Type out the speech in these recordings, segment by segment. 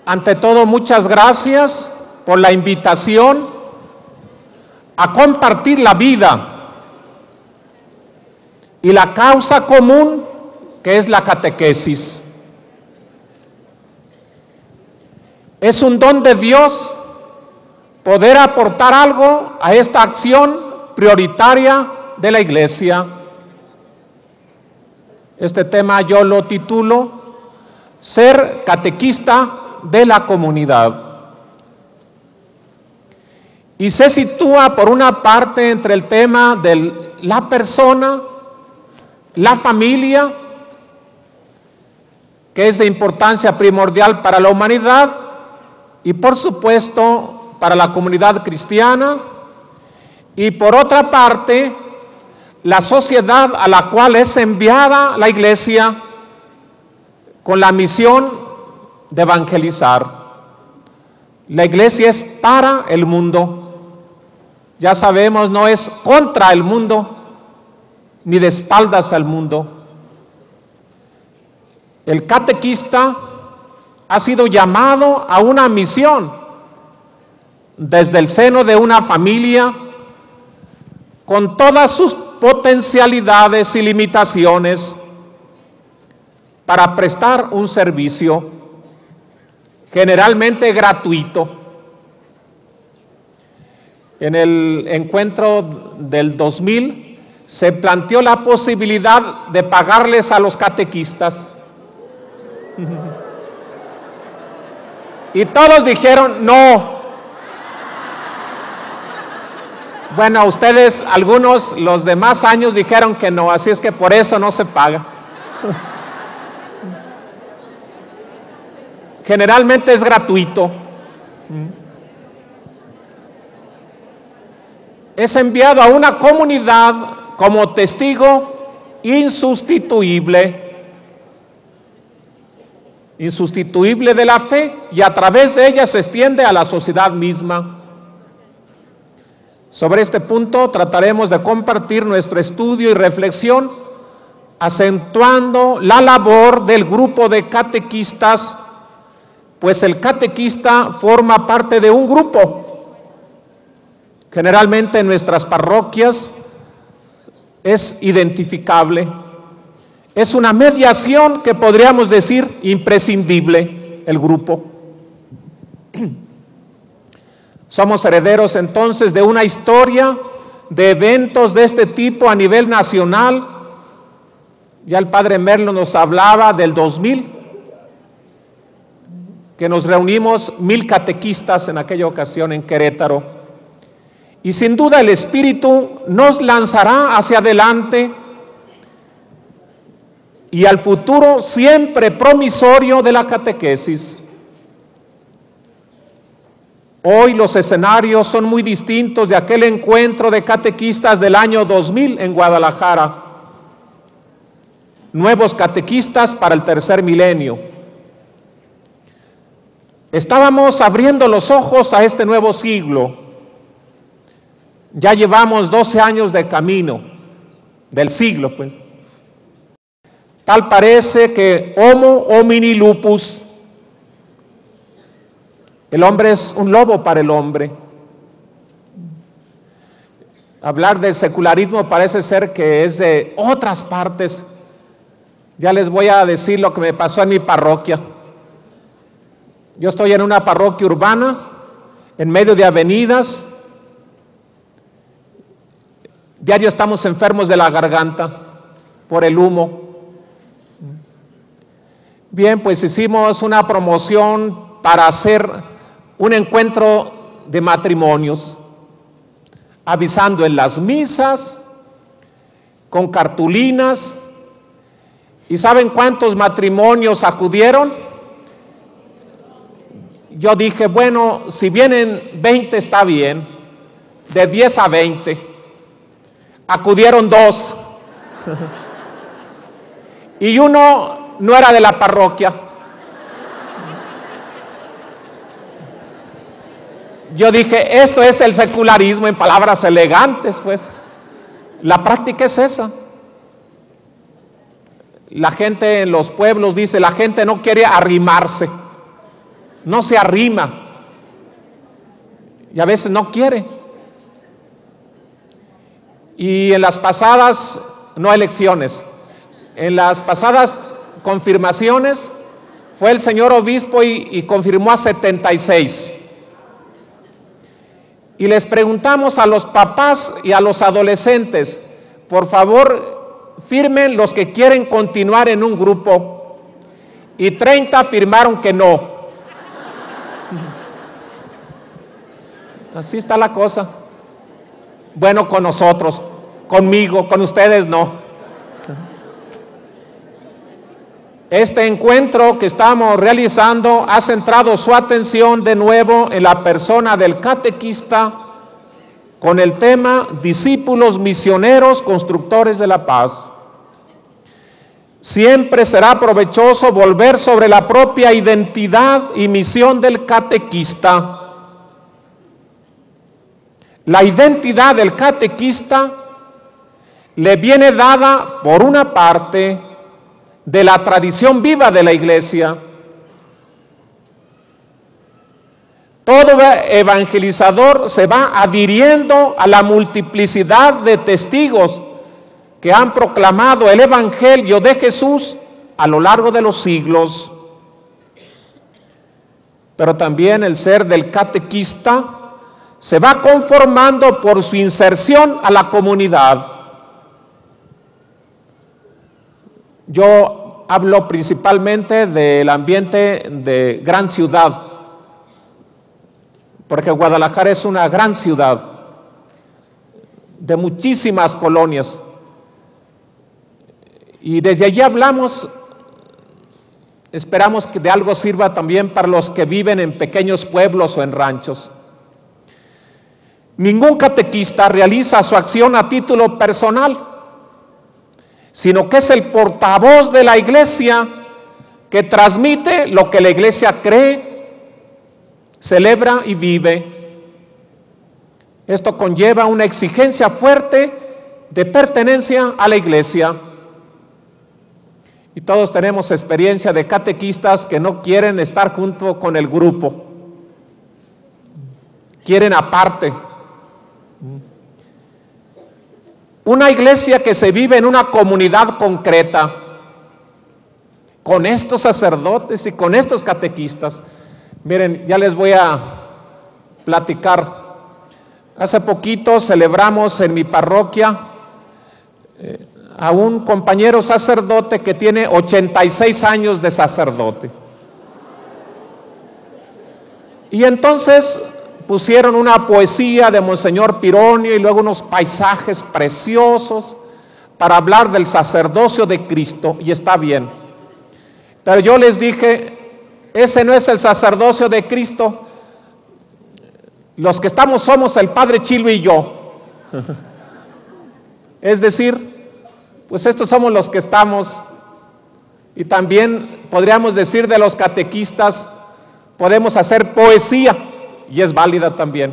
ante todo, muchas gracias por la invitación a compartir la vida y la causa común que es la catequesis. Es un don de Dios poder aportar algo a esta acción prioritaria de la Iglesia. Este tema yo lo titulo Ser catequista de la comunidad. Y se sitúa por una parte entre el tema de la persona, la familia, que es de importancia primordial para la humanidad, y por supuesto para la comunidad cristiana, y por otra parte la sociedad a la cual es enviada la Iglesia con la misión de evangelizar. La Iglesia es para el mundo. Ya sabemos, no es contra el mundo, ni de espaldas al mundo. El catequista ha sido llamado a una misión desde el seno de una familia con todas sus potencialidades y limitaciones para prestar un servicio generalmente gratuito. En el encuentro del 2000 se planteó la posibilidad de pagarles a los catequistas. Y todos dijeron no. Bueno, ustedes, algunos, los de más años dijeron que no, así es que por eso no se paga. Generalmente es gratuito. Es enviado a una comunidad como testigo insustituible de la fe, y a través de ella se extiende a la sociedad misma. Sobre este punto trataremos de compartir nuestro estudio y reflexión, acentuando la labor del grupo de catequistas, pues el catequista forma parte de un grupo. Generalmente en nuestras parroquias es identificable. Es una mediación que podríamos decir imprescindible, el grupo. Somos herederos entonces de una historia de eventos de este tipo a nivel nacional. Ya el padre Merlo nos hablaba del 2000, que nos reunimos 1000 catequistas en aquella ocasión en Querétaro. Y sin duda el Espíritu nos lanzará hacia adelante y al futuro siempre promisorio de la catequesis. Hoy los escenarios son muy distintos de aquel encuentro de catequistas del año 2000 en Guadalajara. Nuevos catequistas para el tercer milenio. Estábamos abriendo los ojos a este nuevo siglo. Ya llevamos 12 años de camino, del siglo, pues. Tal parece que homo homini lupus, el hombre es un lobo para el hombre. Hablar del secularismo parece ser que es de otras partes. Ya les voy a decir lo que me pasó en mi parroquia. Yo estoy en una parroquia urbana, en medio de avenidas. Diario estamos enfermos de la garganta por el humo. Bien, pues hicimos una promoción para hacer un encuentro de matrimonios, avisando en las misas, con cartulinas. ¿Y saben cuántos matrimonios acudieron? Yo dije, bueno, si vienen 20 está bien, de 10 a 20. Acudieron 2. Y uno no era de la parroquia. Yo dije, esto es el secularismo en palabras elegantes, pues. La práctica es esa. La gente en los pueblos dice, la gente no quiere arrimarse. no se arrima y a veces no quiere. Y en las pasadas, no elecciones, en las pasadas confirmaciones fue el señor obispo y confirmó a 76. Y les preguntamos a los papás y a los adolescentes, por favor, firmen los que quieren continuar en un grupo, y 30 firmaron que no. Así está la cosa. Bueno, con nosotros, conmigo, con ustedes no. Este encuentro que estamos realizando ha centrado su atención de nuevo en la persona del catequista con el tema discípulos misioneros constructores de la paz. Siempre será provechoso volver sobre la propia identidad y misión del catequista. La identidad del catequista le viene dada, por una parte, de la tradición viva de la Iglesia. Todo evangelizador se va adhiriendo a la multiplicidad de testigos que han proclamado el Evangelio de Jesús a lo largo de los siglos. Pero también el ser del catequista se va conformando por su inserción a la comunidad. Yo hablo principalmente del ambiente de gran ciudad, porque Guadalajara es una gran ciudad de muchísimas colonias. Y desde allí hablamos, esperamos que de algo sirva también para los que viven en pequeños pueblos o en ranchos. Ningún catequista realiza su acción a título personal, sino que es el portavoz de la Iglesia que transmite lo que la Iglesia cree, celebra y vive. Esto conlleva una exigencia fuerte de pertenencia a la Iglesia. Y todos tenemos experiencia de catequistas que no quieren estar junto con el grupo, quieren aparte. Una iglesia que se vive en una comunidad concreta, con estos sacerdotes y con estos catequistas. Miren, ya les voy a platicar. Hace poquito celebramos en mi parroquia a un compañero sacerdote que tiene 86 años de sacerdote. Y entonces pusieron una poesía de Monseñor Pironio y luego unos paisajes preciosos para hablar del sacerdocio de Cristo, y está bien. Pero yo les dije, ese no es el sacerdocio de Cristo. Los que estamos somos el Padre Chilo y yo. Es decir, pues estos somos los que estamos. Y también podríamos decir de los catequistas, podemos hacer poesía, y es válida también,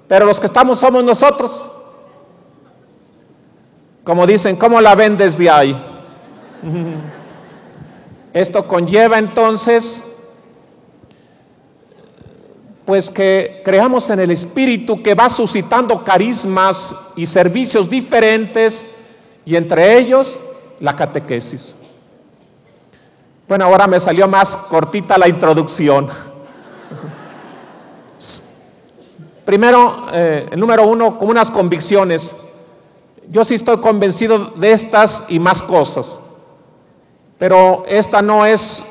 pero los que estamos somos nosotros. Como dicen, ¿cómo la ven desde ahí? Esto conlleva entonces pues que creamos en el Espíritu, que va suscitando carismas y servicios diferentes, y entre ellos la catequesis. Bueno, ahora me salió más cortita la introducción. Primero, el número uno, con unas convicciones. Yo sí estoy convencido de estas y más cosas, pero esta no es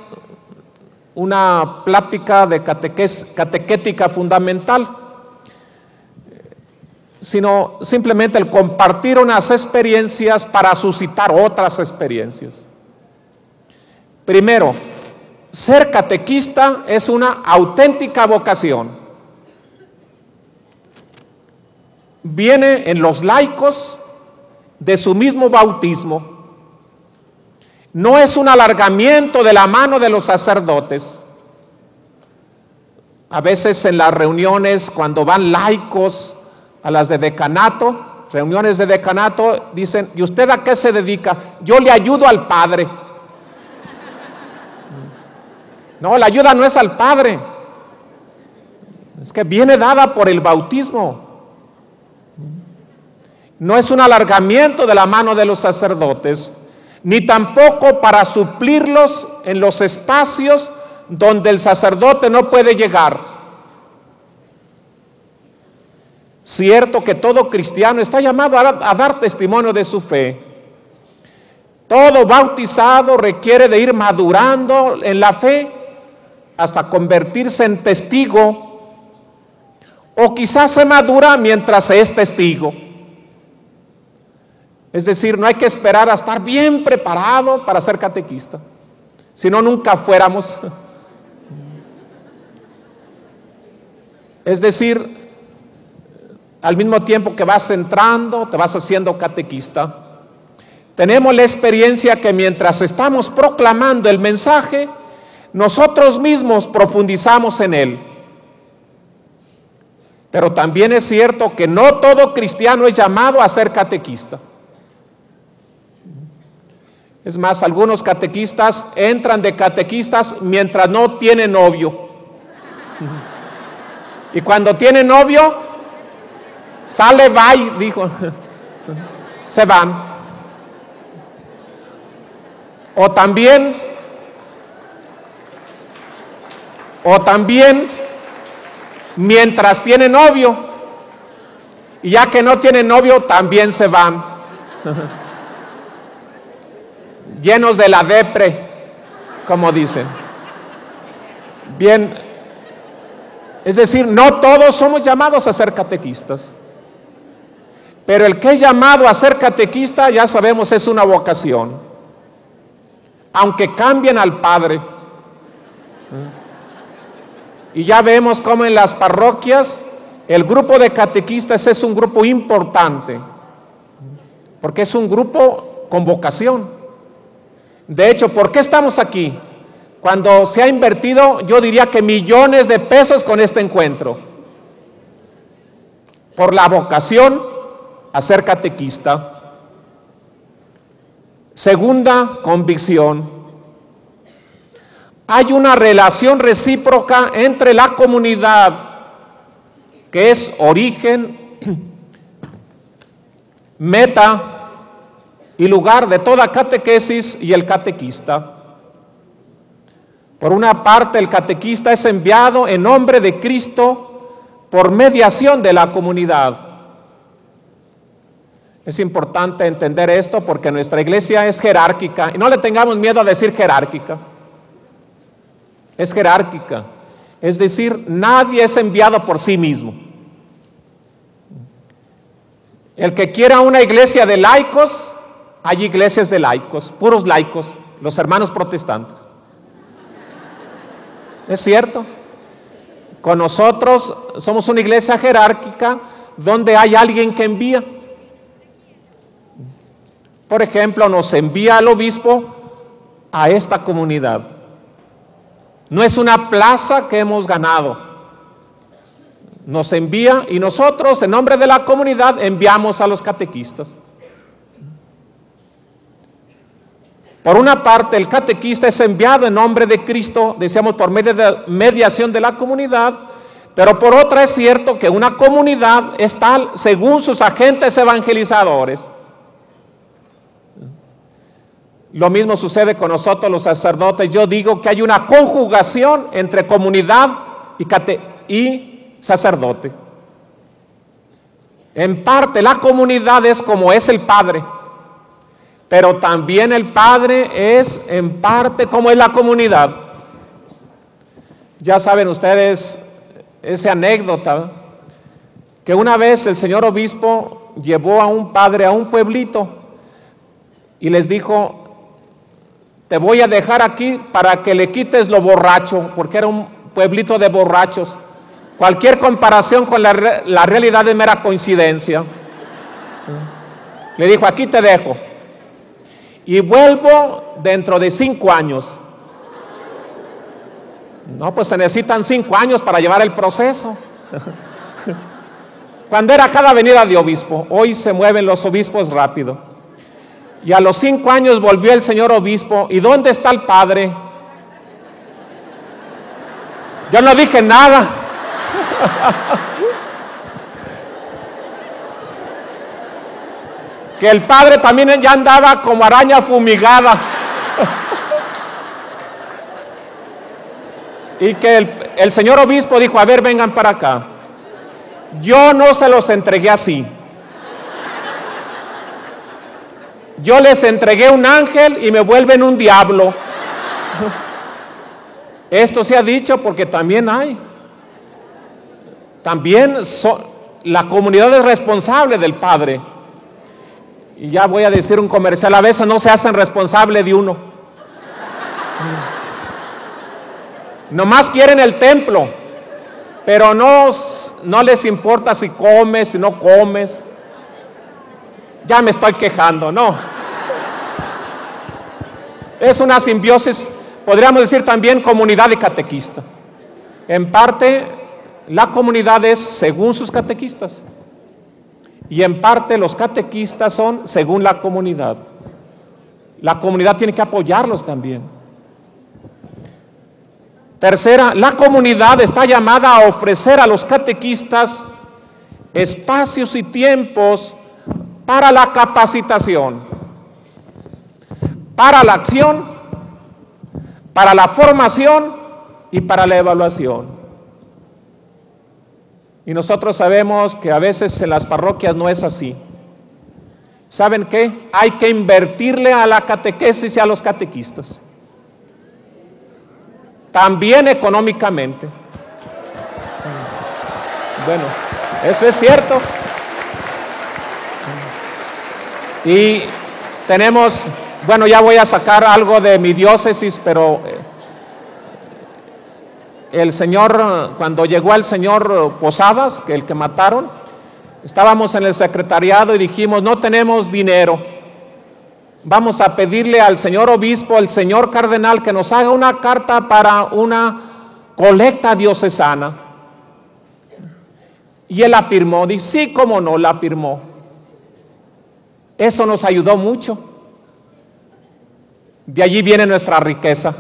una plática de catequética fundamental, sino simplemente el compartir unas experiencias para suscitar otras experiencias. Primero, ser catequista es una auténtica vocación. Viene en los laicos de su mismo bautismo. No es un alargamiento de la mano de los sacerdotes. A veces en las reuniones, cuando van laicos a las de decanato, reuniones de decanato, dicen, ¿y usted a qué se dedica? Yo le ayudo al padre. No, la ayuda no es al padre, Es que viene dada por el bautismo. No es un alargamiento de la mano de los sacerdotes, ni tampoco para suplirlos en los espacios donde el sacerdote no puede llegar. Cierto que todo cristiano está llamado a dar testimonio de su fe. Todo bautizado requiere de ir madurando en la fe hasta convertirse en testigo, o quizás se madura mientras se es testigo. Es decir, no hay que esperar a estar bien preparado para ser catequista, si no nunca fuéramos. Es decir, al mismo tiempo que vas entrando, te vas haciendo catequista. Tenemos la experiencia que mientras estamos proclamando el mensaje, nosotros mismos profundizamos en él. Pero también es cierto que no todo cristiano es llamado a ser catequista. Es más, algunos catequistas entran de catequistas mientras no tienen novio. Y cuando tienen novio, sale, bye, dijo. Se van. O también, mientras tienen novio, y ya que no tienen novio, también se van. Llenos de la depre, como dicen. Bien, es decir, no todos somos llamados a ser catequistas, pero el que es llamado a ser catequista, ya sabemos, es una vocación, aunque cambien al padre. Y ya vemos cómo en las parroquias el grupo de catequistas es un grupo importante, porque es un grupo con vocación. De hecho, ¿por qué estamos aquí? Cuando se ha invertido, yo diría que millones de pesos con este encuentro. Por la vocación a ser catequista. Segunda convicción. Hay una relación recíproca entre la comunidad, que es origen, meta y lugar de toda catequesis, y el catequista. Por una parte, el catequista es enviado en nombre de Cristo por mediación de la comunidad. Es importante entender esto porque nuestra iglesia es jerárquica, y no le tengamos miedo a decir jerárquica. Es jerárquica, es decir, nadie es enviado por sí mismo. El que quiera una iglesia de laicos, hay iglesias de laicos, puros laicos, los hermanos protestantes. Es cierto. Con nosotros somos una iglesia jerárquica donde hay alguien que envía. Por ejemplo, nos envía el obispo a esta comunidad. No es una plaza que hemos ganado. Nos envía y nosotros, en nombre de la comunidad, enviamos a los catequistas. Por una parte, el catequista es enviado en nombre de Cristo, decíamos, por medio de mediación de la comunidad, pero por otra es cierto que una comunidad es tal según sus agentes evangelizadores. Lo mismo sucede con nosotros los sacerdotes. Yo digo que hay una conjugación entre comunidad y sacerdote. En parte la comunidad es como es el Padre, pero también el Padre es en parte como es la comunidad. Ya saben ustedes esa anécdota, que una vez el señor obispo llevó a un padre a un pueblito y les dijo: te voy a dejar aquí para que le quites lo borracho, porque era un pueblito de borrachos. Cualquier comparación con la realidad es mera coincidencia. Le dijo: aquí te dejo y vuelvo dentro de 5 años. No, pues se necesitan 5 años para llevar el proceso. Cuando era cada venida de obispo, hoy se mueven los obispos rápido. Y a los 5 años volvió el señor obispo. ¿Y dónde está el padre? Yo no dije nada. Que el padre también ya andaba como araña fumigada. Y que el señor obispo dijo, a ver, vengan para acá. Yo no se los entregué así. Yo les entregué un ángel y me vuelven un diablo. Esto se ha dicho porque también hay. También la comunidad es responsable del padre. Y ya voy a decir un comercial, a veces no se hacen responsable de uno. Nomás quieren el templo, pero no les importa si comes, si no comes. Ya me estoy quejando, no. Es una simbiosis, podríamos decir también comunidad de catequista. En parte, la comunidad es según sus catequistas. Y en parte los catequistas son según la comunidad. La comunidad tiene que apoyarlos también. Tercera, la comunidad está llamada a ofrecer a los catequistas espacios y tiempos para la capacitación, para la acción, para la formación y para la evaluación. Y nosotros sabemos que a veces en las parroquias no es así. ¿Saben qué? Hay que invertirle a la catequesis y a los catequistas. También económicamente. Bueno, eso es cierto. Y tenemos, bueno, ya voy a sacar algo de mi diócesis, pero el señor, cuando llegó el señor Posadas, que el que mataron, estábamos en el secretariado y dijimos, no tenemos dinero, vamos a pedirle al señor obispo, al señor cardenal, que nos haga una carta para una colecta diocesana. Y él afirmó, dice, sí, cómo no, la afirmó. Eso nos ayudó mucho. De allí viene nuestra riqueza.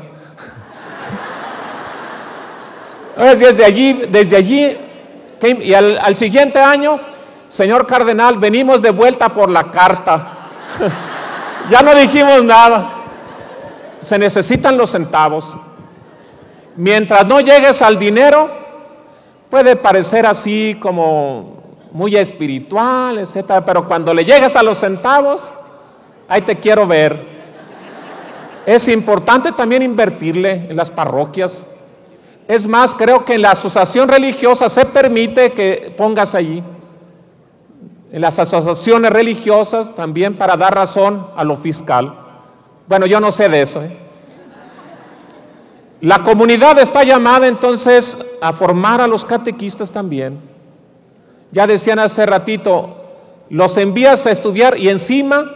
Desde allí, y al siguiente año, señor cardenal, venimos de vuelta por la carta. Ya no dijimos nada. Se necesitan los centavos. Mientras no llegues al dinero, puede parecer así como muy espiritual, etcétera, pero cuando le llegues a los centavos, ahí te quiero ver. Es importante también invertirle en las parroquias. Es más, creo que en la asociación religiosa se permite que pongas allí. En las asociaciones religiosas también para dar razón a lo fiscal. Bueno, yo no sé de eso. La comunidad está llamada entonces a formar a los catequistas también. Ya decían hace ratito, los envías a estudiar y encima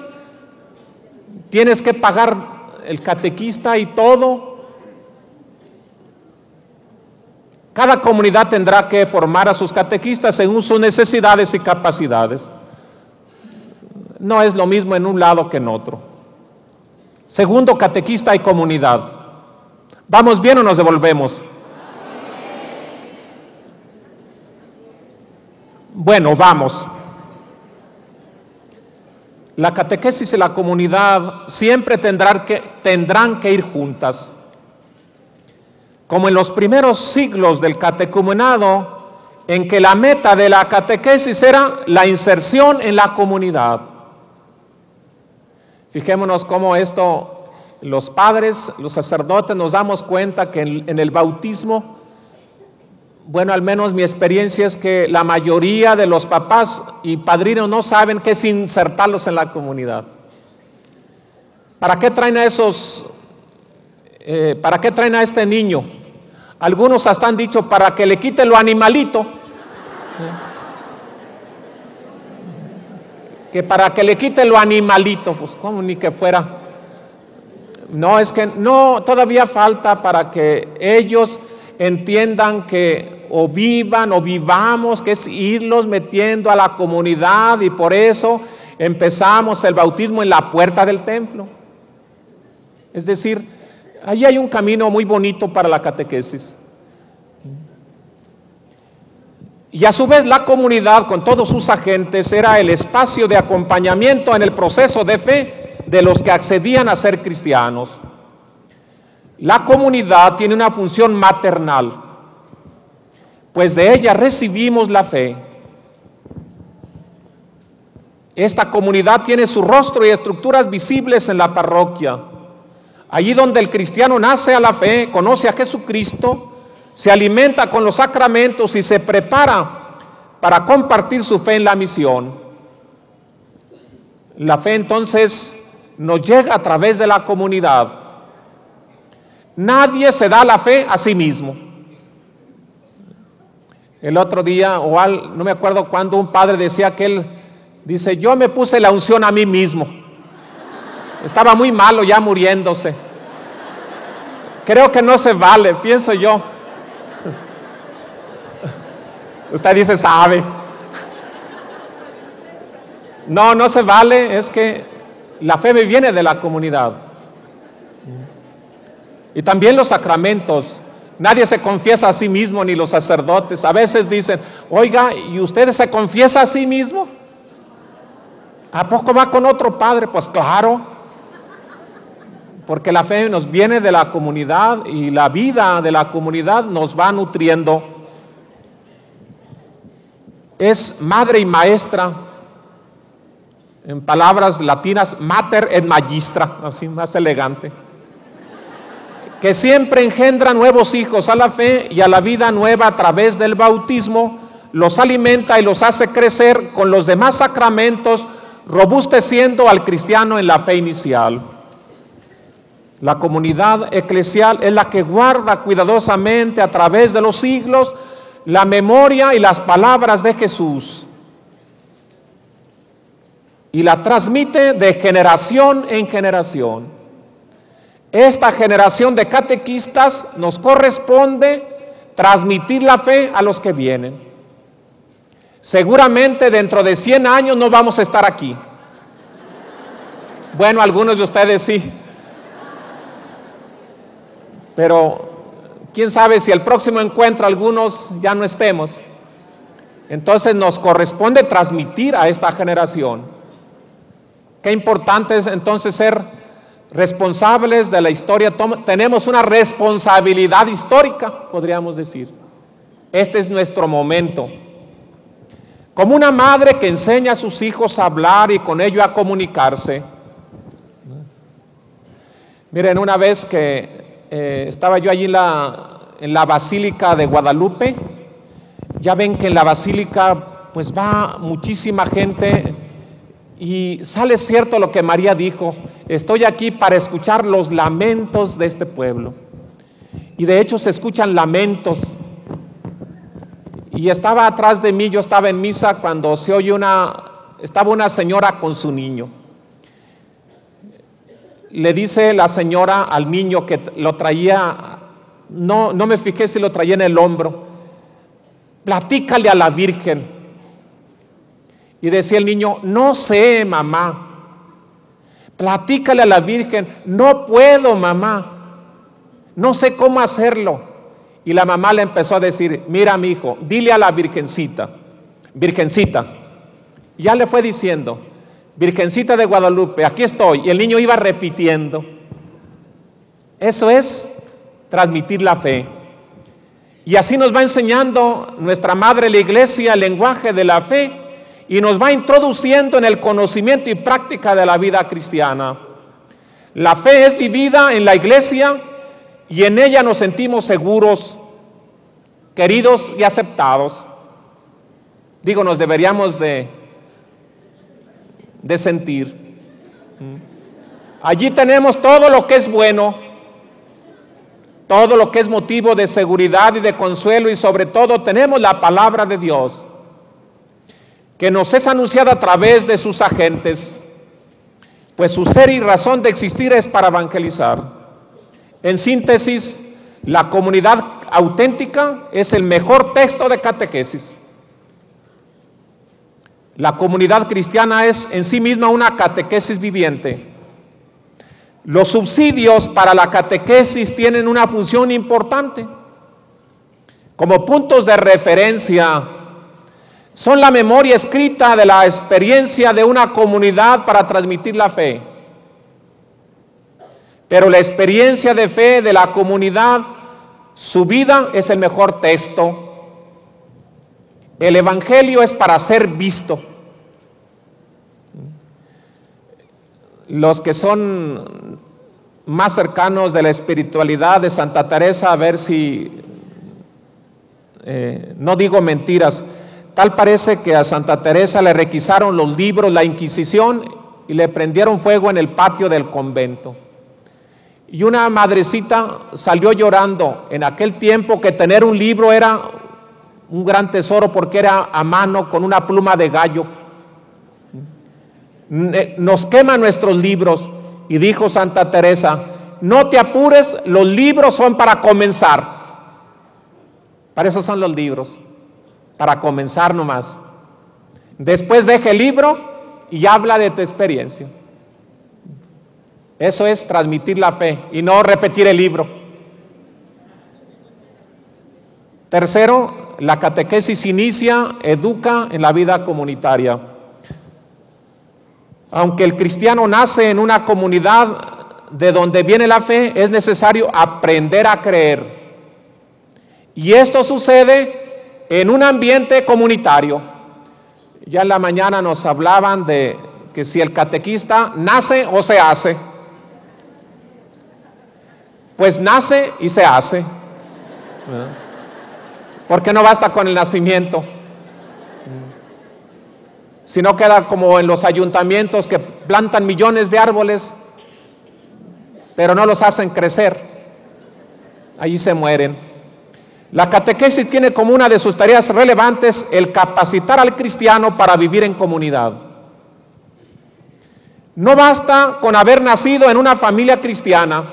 tienes que pagar el catequista y todo. Cada comunidad tendrá que formar a sus catequistas según sus necesidades y capacidades. No es lo mismo en un lado que en otro. Segundo, catequista y comunidad. ¿Vamos bien o nos devolvemos? Bueno, vamos. La catequesis y la comunidad siempre tendrán que ir juntas. Como en los primeros siglos del catecumenado, en que la meta de la catequesis era la inserción en la comunidad. Fijémonos cómo esto, los padres, los sacerdotes, nos damos cuenta que en el bautismo, bueno, al menos mi experiencia es que la mayoría de los papás y padrinos no saben qué es insertarlos en la comunidad. ¿Para qué traen a ¿para qué traen a este niño? Algunos hasta han dicho para que le quite lo animalito. Que para que le quite lo animalito, pues como ni que fuera. No, es que no, todavía falta para que ellos entiendan que o vivan o vivamos, que es irlos metiendo a la comunidad, y por eso empezamos el bautismo en la puerta del templo. Es decir, ahí hay un camino muy bonito para la catequesis. Y a su vez la comunidad con todos sus agentes era el espacio de acompañamiento en el proceso de fe de los que accedían a ser cristianos. La comunidad tiene una función maternal, pues de ella recibimos la fe. Esta comunidad tiene su rostro y estructuras visibles en la parroquia. Allí donde el cristiano nace a la fe, conoce a Jesucristo, se alimenta con los sacramentos y se prepara para compartir su fe en la misión. La fe entonces nos llega a través de la comunidad. Nadie se da la fe a sí mismo. El otro día, no me acuerdo cuándo, un padre decía que él, dice, yo me puse la unción a mí mismo. Estaba muy malo ya muriéndose. Creo que no se vale, pienso yo. Usted dice, sabe. No, no se vale, es que la fe me viene de la comunidad. Y también los sacramentos. Nadie se confiesa a sí mismo, ni los sacerdotes. A veces dicen, oiga, ¿y usted se confiesa a sí mismo? ¿A poco va con otro padre? Pues claro, porque la fe nos viene de la comunidad y la vida de la comunidad nos va nutriendo. Es madre y maestra, en palabras latinas, mater et magistra, así más elegante, que siempre engendra nuevos hijos a la fe y a la vida nueva a través del bautismo, los alimenta y los hace crecer con los demás sacramentos, robusteciendo al cristiano en la fe inicial. La comunidad eclesial es la que guarda cuidadosamente a través de los siglos la memoria y las palabras de Jesús y la transmite de generación en generación. Esta generación de catequistas nos corresponde transmitir la fe a los que vienen. Seguramente dentro de 100 años no vamos a estar aquí. Bueno, algunos de ustedes sí. Pero quién sabe si el próximo encuentro algunos ya no estemos. Entonces nos corresponde transmitir a esta generación. Qué importante es entonces ser responsables de la historia. Tenemos una responsabilidad histórica, podríamos decir. Este es nuestro momento. Como una madre que enseña a sus hijos a hablar y con ello a comunicarse. Miren, una vez que estaba yo allí en la Basílica de Guadalupe, ya ven que en la Basílica pues va muchísima gente y sale cierto lo que María dijo, estoy aquí para escuchar los lamentos de este pueblo. Y de hecho se escuchan lamentos. Y estaba atrás de mí, yo estaba en misa cuando se oye estaba una señora con su niño. Le dice la señora al niño que lo traía, no me fijé si lo traía en el hombro, platícale a la Virgen. Y decía el niño, no sé, mamá, platícale a la Virgen. No puedo, mamá, no sé cómo hacerlo. Y la mamá le empezó a decir, mira mi hijo, dile a la Virgencita, Virgencita. Y ya le fue diciendo, Virgencita de Guadalupe, aquí estoy. Y el niño iba repitiendo. Eso es transmitir la fe. Y así nos va enseñando nuestra Madre la Iglesia el lenguaje de la fe y nos va introduciendo en el conocimiento y práctica de la vida cristiana. La fe es vivida en la Iglesia y en ella nos sentimos seguros, queridos y aceptados. Digo, nos deberíamos de sentir. Allí tenemos todo lo que es bueno, todo lo que es motivo de seguridad y de consuelo, y sobre todo tenemos la palabra de Dios, que nos es anunciada a través de sus agentes, pues su ser y razón de existir es para evangelizar. En síntesis, la comunidad auténtica es el mejor texto de catequesis. La comunidad cristiana es en sí misma una catequesis viviente. Los subsidios para la catequesis tienen una función importante. Como puntos de referencia son la memoria escrita de la experiencia de una comunidad para transmitir la fe. Pero la experiencia de fe de la comunidad, su vida es el mejor texto. El Evangelio es para ser visto. Los que son más cercanos de la espiritualidad de Santa Teresa, a ver si no digo mentiras, tal parece que a Santa Teresa le requisaron los libros, la Inquisición, y le prendieron fuego en el patio del convento. Y una madrecita salió llorando en aquel tiempo, que tener un libro era un gran tesoro porque era a mano con una pluma de gallo. Nos queman nuestros libros, y dijo Santa Teresa: no te apures, los libros son para comenzar. Para eso son los libros, para comenzar nomás. Después deja el libro y habla de tu experiencia. Eso es transmitir la fe y no repetir el libro. Tercero, la catequesis inicia, educa en la vida comunitaria. Aunque el cristiano nace en una comunidad de donde viene la fe, es necesario aprender a creer. Y esto sucede en un ambiente comunitario. Ya en la mañana nos hablaban de que si el catequista nace o se hace. Pues nace y se hace. Porque no basta con el nacimiento. Si no, queda como en los ayuntamientos que plantan millones de árboles, pero no los hacen crecer. Allí se mueren. La catequesis tiene como una de sus tareas relevantes el capacitar al cristiano para vivir en comunidad. No basta con haber nacido en una familia cristiana.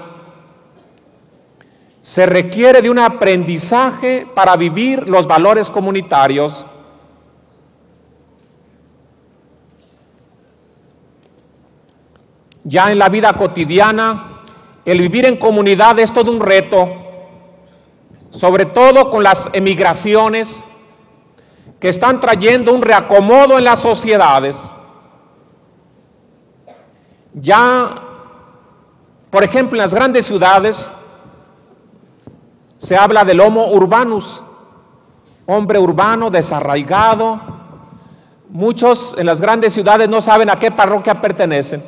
Se requiere de un aprendizaje para vivir los valores comunitarios. Ya en la vida cotidiana, el vivir en comunidad es todo un reto, sobre todo con las emigraciones que están trayendo un reacomodo en las sociedades. Ya, por ejemplo, en las grandes ciudades se habla del homo urbanus, hombre urbano, desarraigado. Muchos en las grandes ciudades no saben a qué parroquia pertenecen,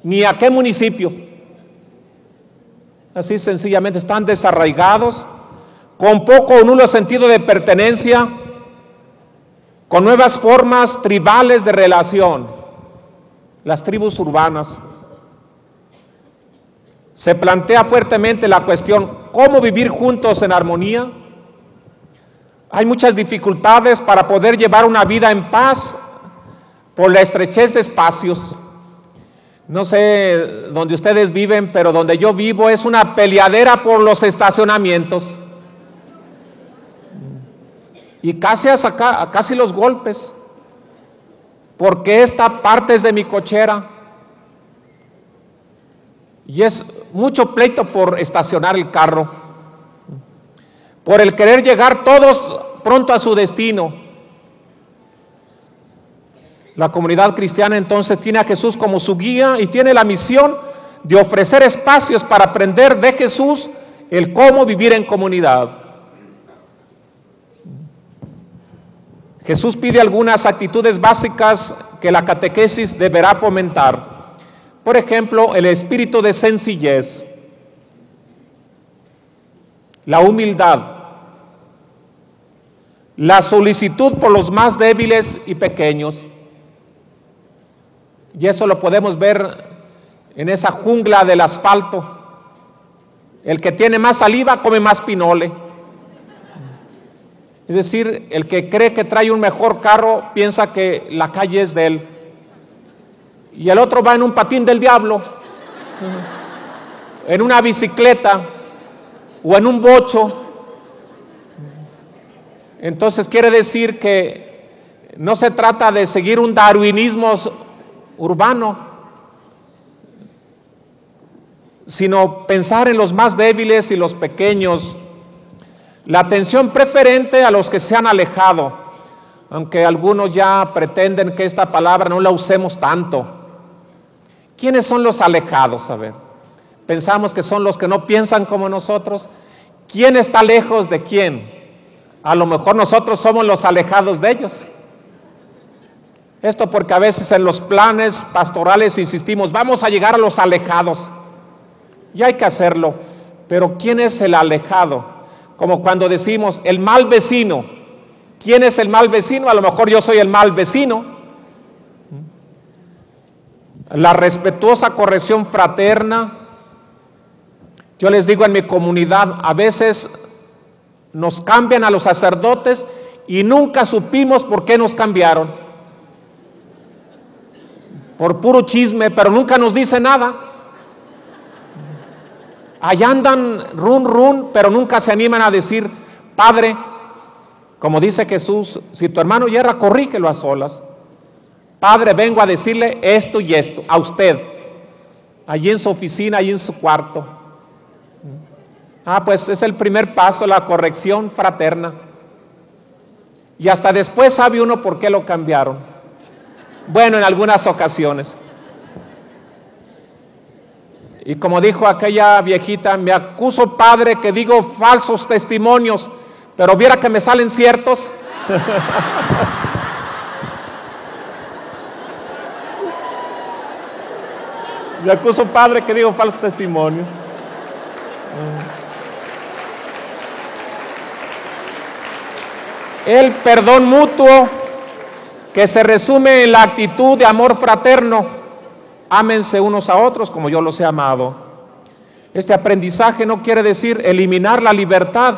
ni a qué municipio. Así sencillamente están desarraigados, con poco o nulo sentido de pertenencia, con nuevas formas tribales de relación, las tribus urbanas. Se plantea fuertemente la cuestión: ¿cómo vivir juntos en armonía? Hay muchas dificultades para poder llevar una vida en paz por la estrechez de espacios. No sé dónde ustedes viven, pero donde yo vivo es una peleadera por los estacionamientos. Y casi los golpes, porque esta parte es de mi cochera. Y es mucho pleito por estacionar el carro, por el querer llegar todos pronto a su destino. La comunidad cristiana entonces tiene a Jesús como su guía y tiene la misión de ofrecer espacios para aprender de Jesús el cómo vivir en comunidad. Jesús pide algunas actitudes básicas que la catequesis deberá fomentar. Por ejemplo, el espíritu de sencillez, la humildad, la solicitud por los más débiles y pequeños. Y eso lo podemos ver en esa jungla del asfalto. El que tiene más saliva come más pinole. Es decir, el que cree que trae un mejor carro piensa que la calle es de él. Y el otro va en un patín del diablo, en una bicicleta o en un bocho. Entonces quiere decir que no se trata de seguir un darwinismo urbano, sino pensar en los más débiles y los pequeños, la atención preferente a los que se han alejado, aunque algunos ya pretenden que esta palabra no la usemos tanto. ¿Quiénes son los alejados? A ver, pensamos que son los que no piensan como nosotros. ¿Quién está lejos de quién? A lo mejor nosotros somos los alejados de ellos. Esto porque a veces en los planes pastorales insistimos, vamos a llegar a los alejados. Y hay que hacerlo. Pero ¿quién es el alejado? Como cuando decimos, el mal vecino. ¿Quién es el mal vecino? A lo mejor yo soy el mal vecino. La respetuosa corrección fraterna. Yo les digo en mi comunidad, a veces nos cambian a los sacerdotes y nunca supimos por qué nos cambiaron. Por puro chisme, pero nunca nos dice nada. Allá andan run, pero nunca se animan a decir, Padre, como dice Jesús, si tu hermano yerra, corrígelo a solas. Padre, vengo a decirle esto y esto, a usted, allí en su oficina, allí en su cuarto. Pues es el primer paso, la corrección fraterna. Y hasta después sabe uno por qué lo cambiaron. Bueno, en algunas ocasiones. Y como dijo aquella viejita, me acuso, Padre, que digo falsos testimonios, pero viera que me salen ciertos. Me acuso, Padre, que digo falsos testimonios. El perdón mutuo, que se resume en la actitud de amor fraterno. Ámense unos a otros como yo los he amado. Este aprendizaje no quiere decir eliminar la libertad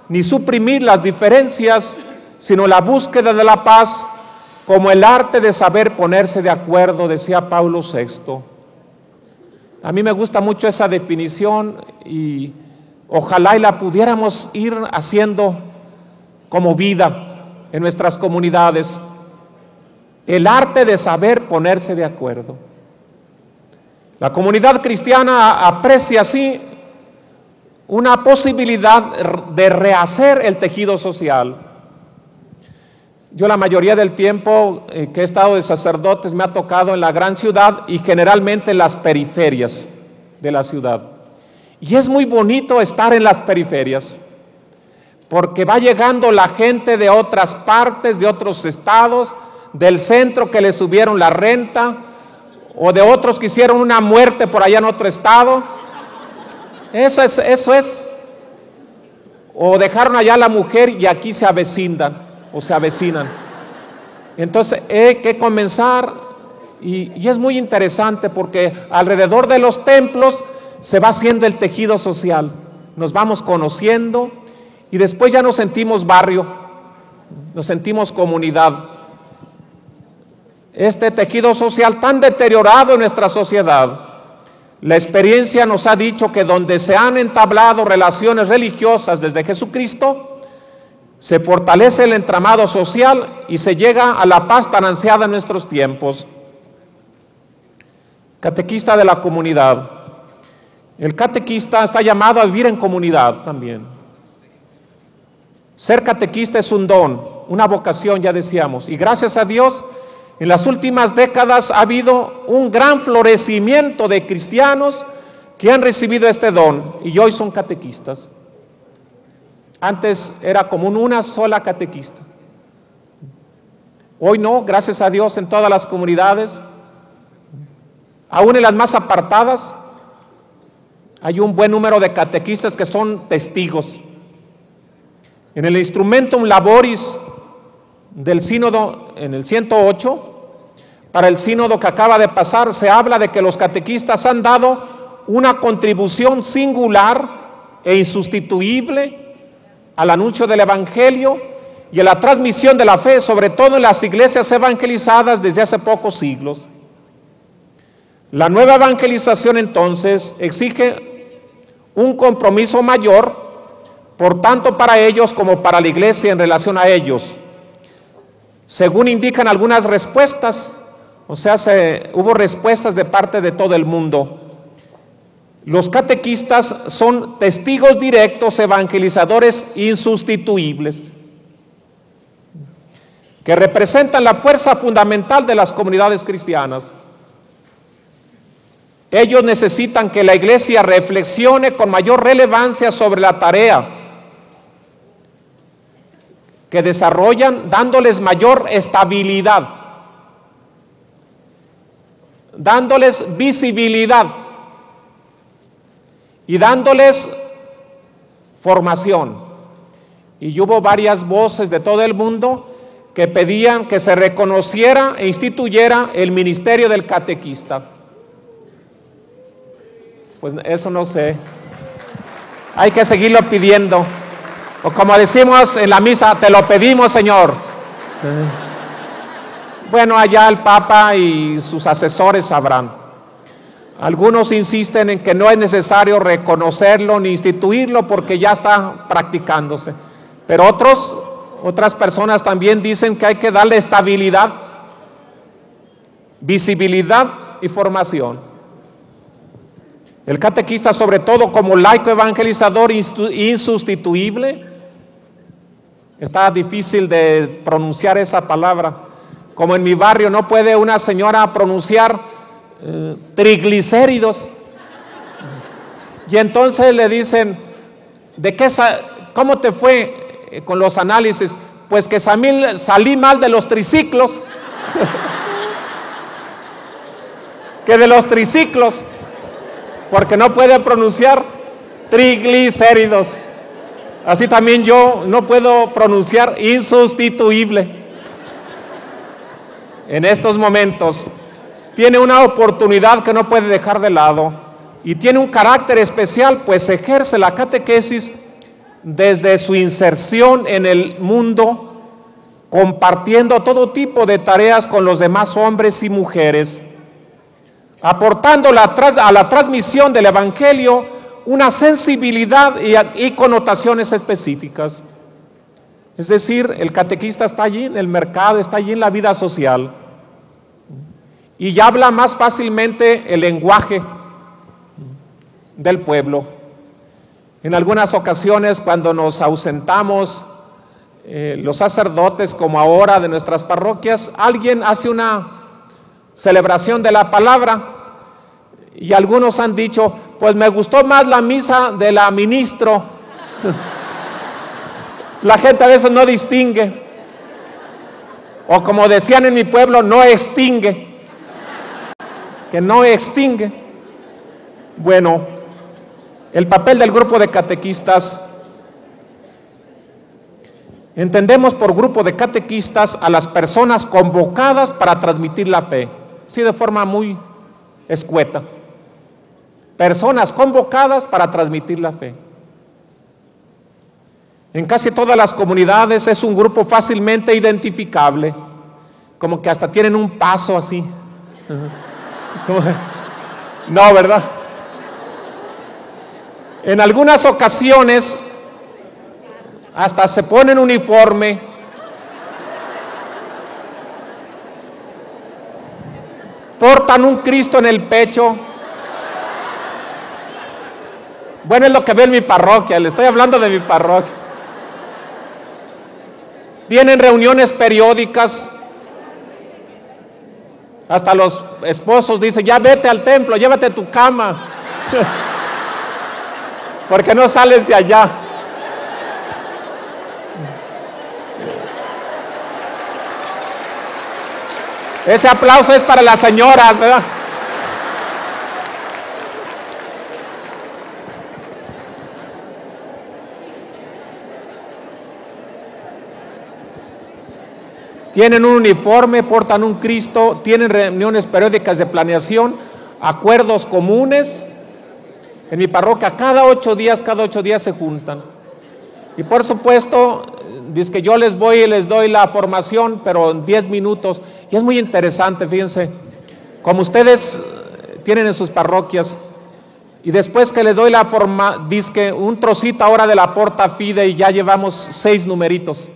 ni suprimir las diferencias, sino la búsqueda de la paz como el arte de saber ponerse de acuerdo, decía Pablo VI. A mí me gusta mucho esa definición y ojalá y la pudiéramos ir haciendo como vida en nuestras comunidades. El arte de saber ponerse de acuerdo. La comunidad cristiana aprecia así una posibilidad de rehacer el tejido social. Yo la mayoría del tiempo que he estado de sacerdotes me ha tocado en la gran ciudad y generalmente en las periferias de la ciudad. Y es muy bonito estar en las periferias, porque va llegando la gente de otras partes, de otros estados, del centro que le subieron la renta, o de otros que hicieron una muerte por allá en otro estado. Eso es. O dejaron allá a la mujer y aquí se avecinan. Entonces hay que comenzar, y es muy interesante porque alrededor de los templos se va haciendo el tejido social. Nos vamos conociendo y después ya nos sentimos barrio, nos sentimos comunidad. Este tejido social tan deteriorado en nuestra sociedad, la experiencia nos ha dicho que donde se han entablado relaciones religiosas desde Jesucristo, se fortalece el entramado social y se llega a la paz tan ansiada en nuestros tiempos. Catequista de la comunidad. El catequista está llamado a vivir en comunidad también. Ser catequista es un don, una vocación, ya decíamos, y gracias a Dios, en las últimas décadas ha habido un gran florecimiento de cristianos que han recibido este don y hoy son catequistas. Antes era común una sola catequista. Hoy no, gracias a Dios, en todas las comunidades, aún en las más apartadas, hay un buen número de catequistas que son testigos. En el Instrumentum Laboris del sínodo, en el 108, para el sínodo que acaba de pasar, se habla de que los catequistas han dado una contribución singular e insustituible al anuncio del Evangelio y a la transmisión de la fe, sobre todo en las iglesias evangelizadas desde hace pocos siglos. La nueva evangelización entonces exige un compromiso mayor, por tanto para ellos como para la iglesia en relación a ellos. Según indican algunas respuestas, hubo respuestas de parte de todo el mundo. Los catequistas son testigos directos, evangelizadores insustituibles. que representan la fuerza fundamental de las comunidades cristianas. Ellos necesitan que la iglesia reflexione con mayor relevancia sobre la tarea que desarrollan, dándoles mayor estabilidad, dándoles visibilidad y dándoles formación. Y hubo varias voces de todo el mundo que pedían que se reconociera e instituyera el ministerio del catequista. Pues eso no sé. Hay que seguirlo pidiendo. O como decimos en la misa, te lo pedimos, Señor. Bueno, allá el Papa y sus asesores sabrán. Algunos insisten en que no es necesario reconocerlo ni instituirlo porque ya está practicándose. Pero otras personas también dicen que hay que darle estabilidad, visibilidad y formación. El catequista, sobre todo como laico evangelizador insustituible, está difícil de pronunciar esa palabra. Como en mi barrio no puede una señora pronunciar triglicéridos. Y entonces le dicen, ¿cómo te fue con los análisis? Pues que salí mal de los triciclos. Que de los triciclos, porque no puede pronunciar triglicéridos. Así también yo no puedo pronunciar insustituible. En estos momentos tiene una oportunidad que no puede dejar de lado y tiene un carácter especial, pues ejerce la catequesis desde su inserción en el mundo, compartiendo todo tipo de tareas con los demás hombres y mujeres, aportando a la transmisión del Evangelio una sensibilidad y connotaciones específicas. Es decir, el catequista está allí en el mercado, está allí en la vida social y ya habla más fácilmente el lenguaje del pueblo. En algunas ocasiones, cuando nos ausentamos, los sacerdotes, como ahora de nuestras parroquias, alguien hace una celebración de la palabra y algunos han dicho, pues me gustó más la misa de la ministro. La gente a veces no distingue, o como decían en mi pueblo, no extingue, que no extingue. Bueno, el papel del grupo de catequistas, entendemos por grupo de catequistas a las personas convocadas para transmitir la fe, así de forma muy escueta. Personas convocadas para transmitir la fe. En casi todas las comunidades es un grupo fácilmente identificable, como que hasta tienen un paso así. No, ¿verdad? En algunas ocasiones hasta se ponen uniforme, portan un Cristo en el pecho. Bueno, es lo que ve en mi parroquia, le estoy hablando de mi parroquia. Tienen reuniones periódicas, hasta los esposos dicen, ya vete al templo, llévate tu cama, porque no sales de allá. Ese aplauso es para las señoras, ¿verdad? Tienen un uniforme, portan un Cristo, tienen reuniones periódicas de planeación, acuerdos comunes. En mi parroquia cada 8 días se juntan. Y por supuesto, dice que yo les doy la formación, pero en 10 minutos. Y es muy interesante, fíjense, como ustedes tienen en sus parroquias, y después que les doy la forma, dice que un trocito ahora de la porta fide y ya llevamos 6 numeritos.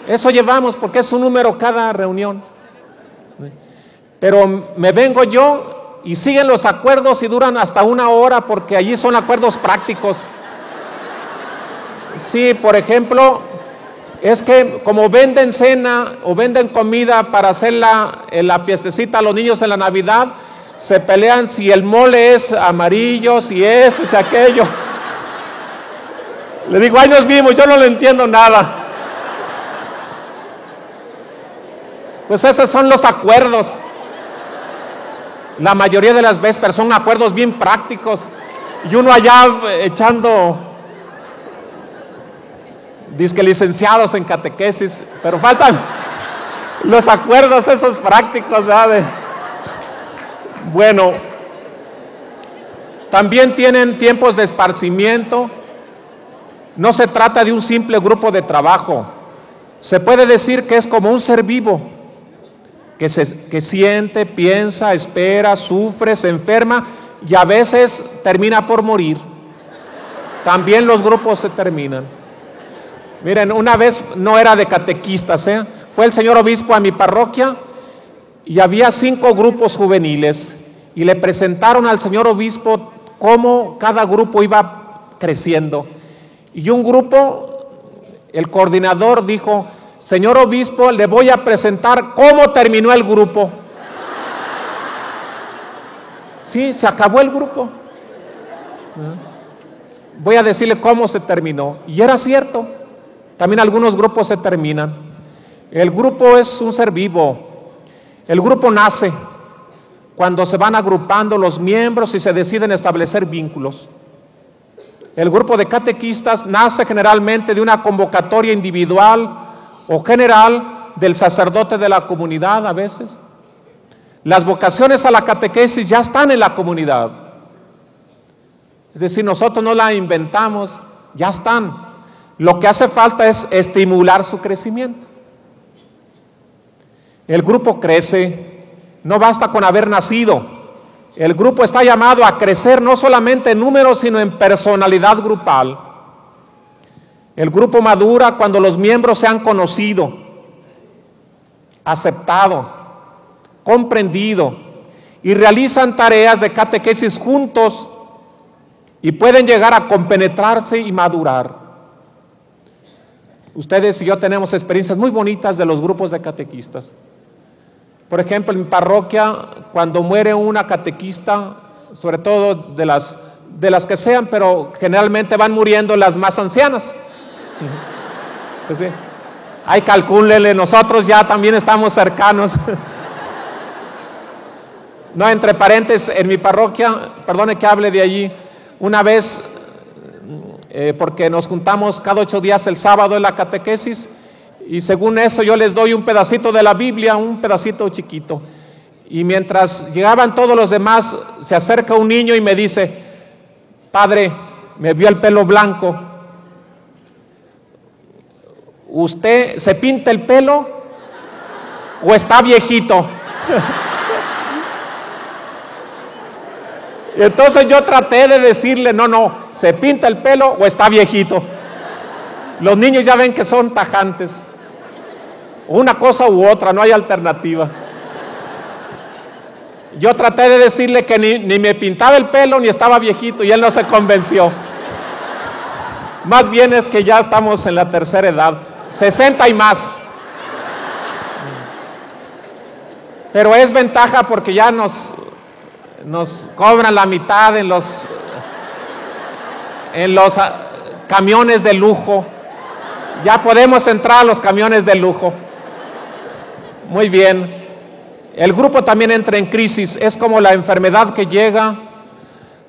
Eso llevamos porque es un número cada reunión. Pero me vengo yo y siguen los acuerdos y duran hasta 1 hora porque allí son acuerdos prácticos. Sí, por ejemplo, Es que como venden cena o venden comida para hacer la fiestecita a los niños en la Navidad, se pelean si el mole es amarillo, si esto, si aquello. Le digo, ay, nos vimos, yo no le entiendo nada. Pues esos son los acuerdos. La mayoría de las veces, pero son acuerdos bien prácticos. Y uno allá echando, dizque licenciados en catequesis, pero faltan los acuerdos esos prácticos, ¿verdad? Bueno, también tienen tiempos de esparcimiento. No se trata de un simple grupo de trabajo. Se puede decir que es como un ser vivo, que siente, piensa, espera, sufre, se enferma y a veces termina por morir. También los grupos se terminan. Miren, una vez no era de catequistas, fue el señor obispo a mi parroquia y había 5 grupos juveniles y le presentaron al señor obispo cómo cada grupo iba creciendo. Y un grupo, el coordinador dijo, señor obispo, le voy a presentar cómo terminó el grupo. Sí, se acabó el grupo. Voy a decirle cómo se terminó. Y era cierto, también algunos grupos se terminan. El grupo es un ser vivo. El grupo nace cuando se van agrupando los miembros y se deciden establecer vínculos. El grupo de catequistas nace generalmente de una convocatoria individual o general del sacerdote de la comunidad a veces. Las vocaciones a la catequesis ya están en la comunidad. Es decir, nosotros no la inventamos, ya están. Lo que hace falta es estimular su crecimiento. El grupo crece, no basta con haber nacido. El grupo está llamado a crecer no solamente en números, sino en personalidad grupal. El grupo madura cuando los miembros se han conocido, aceptado, comprendido y realizan tareas de catequesis juntos y pueden llegar a compenetrarse y madurar. Ustedes y yo tenemos experiencias muy bonitas de los grupos de catequistas. Por ejemplo, en mi parroquia, cuando muere una catequista, sobre todo de las que sean, pero generalmente van muriendo las más ancianas. Pues sí. Ay, calcúlele, nosotros ya también estamos cercanos. No, entre paréntesis, en mi parroquia, perdone que hable de allí, una vez, porque nos juntamos cada 8 días el sábado en la catequesis, y según eso yo les doy un pedacito de la Biblia, un pedacito chiquito. Y mientras llegaban todos los demás, se acerca un niño y me dice, padre, me vio el pelo blanco. ¿Usted se pinta el pelo o está viejito? Y entonces yo traté de decirle, no, ¿se pinta el pelo o está viejito? Los niños ya ven que son tajantes. Una cosa u otra, no hay alternativa. Yo traté de decirle que ni me pintaba el pelo ni estaba viejito y él no se convenció. Más bien es que ya estamos en la tercera edad, 60 y más. Pero es ventaja porque ya nos cobran la mitad en los camiones de lujo. Ya podemos entrar a los camiones de lujo. Muy bien. El grupo también entra en crisis. Es como la enfermedad que llega.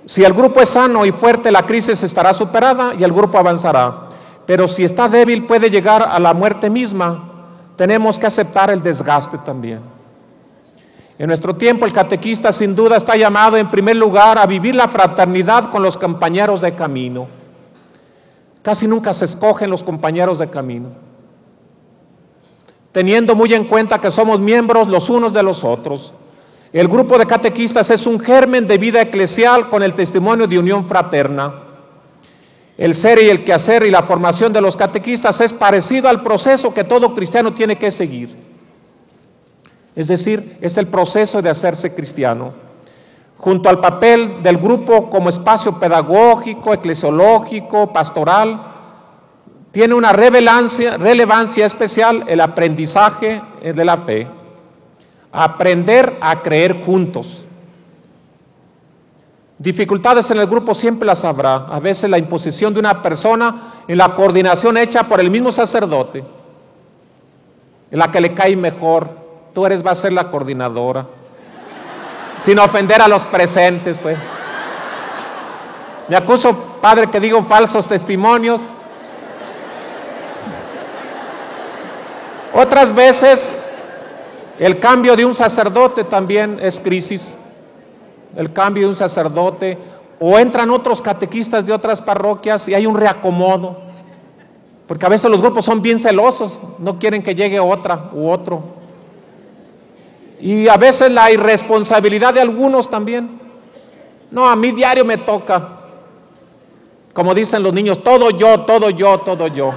Si el grupo es sano y fuerte, la crisis estará superada y el grupo avanzará. Pero si está débil, puede llegar a la muerte misma. Tenemos que aceptar el desgaste también. En nuestro tiempo, el catequista sin duda está llamado en primer lugar a vivir la fraternidad con los compañeros de camino. Casi nunca se escogen los compañeros de camino, teniendo muy en cuenta que somos miembros los unos de los otros. El grupo de catequistas es un germen de vida eclesial con el testimonio de unión fraterna. El ser y el quehacer y la formación de los catequistas es parecido al proceso que todo cristiano tiene que seguir. Es decir, es el proceso de hacerse cristiano. Junto al papel del grupo como espacio pedagógico, eclesiológico, pastoral, tiene una relevancia especial el aprendizaje de la fe. Aprender a creer juntos. Dificultades en el grupo siempre las habrá. A veces la imposición de una persona en la coordinación hecha por el mismo sacerdote, en la que le cae mejor. Tú vas a ser la coordinadora. Sin ofender a los presentes, pues. Me acuso, padre, que digo falsos testimonios. Otras veces el cambio de un sacerdote también es crisis. El cambio de un sacerdote, o entran otros catequistas de otras parroquias y hay un reacomodo, porque a veces los grupos son bien celosos, no quieren que llegue otra u otro, y a veces la irresponsabilidad de algunos también. No, a mí diario me toca, como dicen los niños, todo yo, todo yo, todo yo.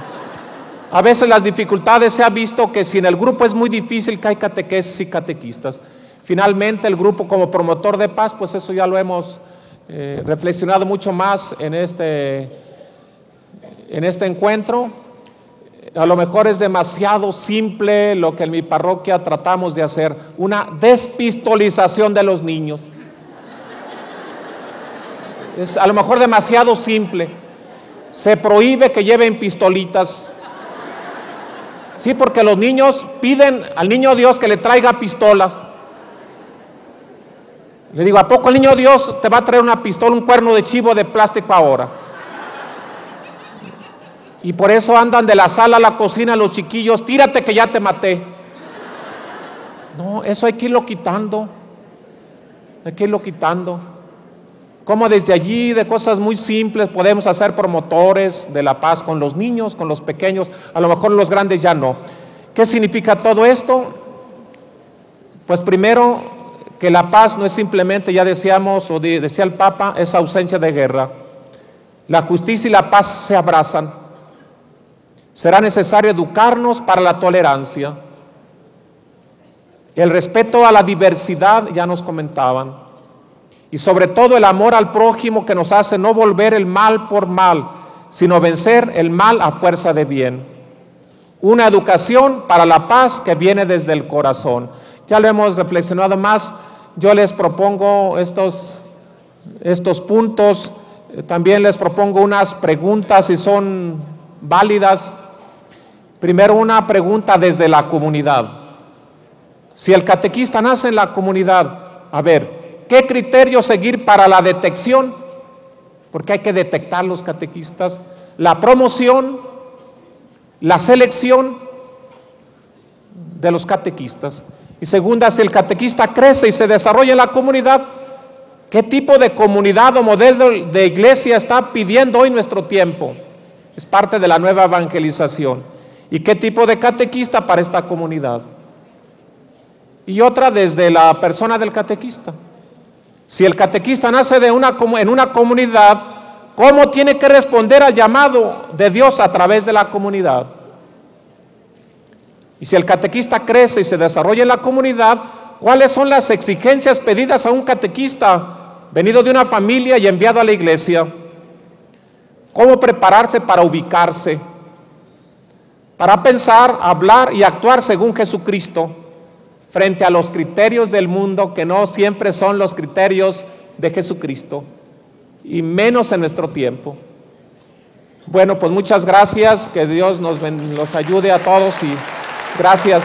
A veces las dificultades se ha visto que si en el grupo es muy difícil que hay catequesis y catequistas. Finalmente el grupo como promotor de paz, pues eso ya lo hemos reflexionado mucho más en este encuentro. A lo mejor es demasiado simple lo que en mi parroquia tratamos de hacer, una despistolización de los niños. Es a lo mejor demasiado simple. Se prohíbe que lleven pistolitas. Sí, porque los niños piden al niño Dios que le traiga pistolas. Le digo, ¿a poco el niño Dios te va a traer una pistola, un cuerno de chivo de plástico ahora? Y por eso andan de la sala a la cocina los chiquillos, tírate que ya te maté. No, eso hay que irlo quitando. Hay que irlo quitando. Como desde allí, de cosas muy simples, podemos hacer promotores de la paz con los niños, con los pequeños, a lo mejor los grandes ya no. ¿Qué significa todo esto? Pues primero, que la paz no es simplemente, ya decíamos, o decía el Papa, es ausencia de guerra. La justicia y la paz se abrazan. Será necesario educarnos para la tolerancia. El respeto a la diversidad, ya nos comentaban. Y sobre todo el amor al prójimo, que nos hace no volver el mal por mal, sino vencer el mal a fuerza de bien. Una educación para la paz que viene desde el corazón. Ya lo hemos reflexionado más. Yo les propongo estos puntos, también les propongo unas preguntas si son válidas. Primero, una pregunta desde la comunidad. Si el catequista nace en la comunidad, a ver, ¿qué criterio seguir para la detección? Porque hay que detectar los catequistas, la promoción, la selección de los catequistas. Y segunda, si el catequista crece y se desarrolla en la comunidad, ¿qué tipo de comunidad o modelo de iglesia está pidiendo hoy nuestro tiempo? Es parte de la nueva evangelización. ¿Y qué tipo de catequista para esta comunidad? Y otra desde la persona del catequista. Si el catequista nace en una comunidad, ¿cómo tiene que responder al llamado de Dios a través de la comunidad? Y si el catequista crece y se desarrolla en la comunidad, ¿cuáles son las exigencias pedidas a un catequista venido de una familia y enviado a la iglesia? ¿Cómo prepararse para ubicarse? Para pensar, hablar y actuar según Jesucristo frente a los criterios del mundo, que no siempre son los criterios de Jesucristo, y menos en nuestro tiempo. Bueno, pues muchas gracias, que Dios los ayude a todos y gracias.